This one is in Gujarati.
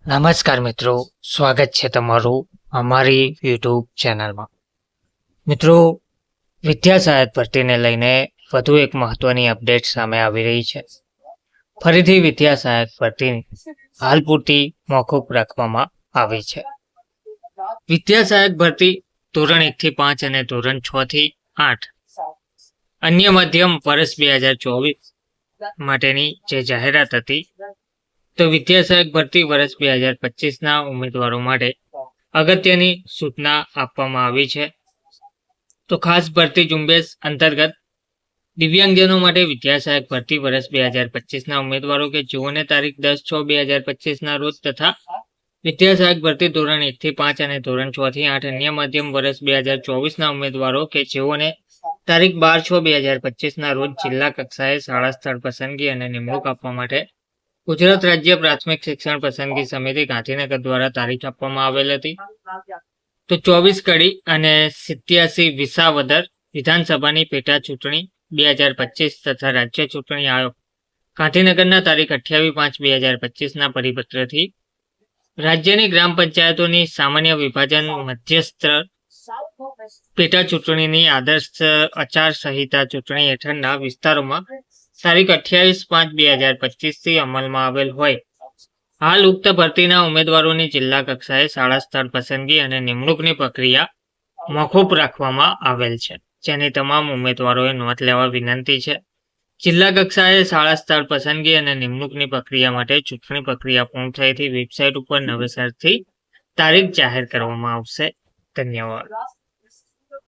નમસ્કાર મિત્રો, સ્વાગત છે તમારું અમારી યુટ્યુબ ચેનલમાં. મિત્રો, વિદ્યા સહાયક ભરતીને લઈને વધુ એક મહત્વની અપડેટ સામે આવી રહી છે. ફરીથી વિદ્યા સહાયક ભરતી હાલ પૂરતી મોકૂફ રાખવામાં આવી છે. વિદ્યા સહાયક ભરતી ધોરણ 1 થી 5 અને ધોરણ 6 થી 8 અન્ય મધ્યમ વર્ષ 2024 માટેની જે જાહેરાત હતી, તો વિદ્યા સહાયક ભરતી વર્ષ 2025ના ઉમેદવારો માટે અગત્યની સૂચના આપવામાં આવી છે. તો ખાસ ભરતી ઝુંબેશ અંતર્ગત દિવ્યાંગજનો માટે વિદ્યા સહાયક ભરતી વર્ષ 2025ના ઉમેદવારો કે જેઓને તારીખ 10/6/2025ના રોજ તથા વિદ્યા સહાયક ભરતી ધોરણ 1 થી 5 અને ધોરણ 6 થી 8 અન્ય મધ્યમ વર્ષ 2024ના ઉમેદવારો કે જેઓને તારીખ 12/6/2025ના રોજ જિલ્લા કક્ષાએ શાળા સ્થળ પસંદગી અને નિમણૂક આપવા માટે ગુજરાત રાજ્ય પ્રાથમિક શિક્ષણ પસંદગી સમિતિ ગાંધીનગર દ્વારા તારીખ આપવામાં આવેલ હતી. તો 24 કડી અને 87 વિસાવદર વિધાનસભાની પેટા ચૂંટણી 2025 તથા રાજ્ય ચૂંટણી આયોગ ગાંધીનગરના તારીખ 28/5/2025ના પરિપત્રથી રાજ્યની ગ્રામ પંચાયતોની સામાન્ય વિભાજન મધ્યસ્થ પેટા ચૂંટણીની આદર્શ આચાર સંહિતા ચૂંટણી હેઠળના વિસ્તારોમાં તારીખ 28/5/2025થી અમલમાં આવેલ હોય. હાલ ઉક્ત ભરતીના ઉમેદવારોની જિલ્લા કક્ષાએ શાળા સ્થળ પસંદગી અને નિમણૂકની પ્રક્રિયા મોકૂફ રાખવામાં આવેલ છે, જેની તમામ ઉમેદવારોએ નોંધ લેવા વિનંતી છે. જિલ્લા કક્ષાએ શાળા સ્થળ પસંદગી અને નિમણૂકની પ્રક્રિયા માટે ચૂંટણી પ્રક્રિયા પૂર્ણ થયેથી વેબસાઇટ ઉપર નવેસરથી તારીખ જાહેર કરવામાં આવશે. ધન્યવાદ.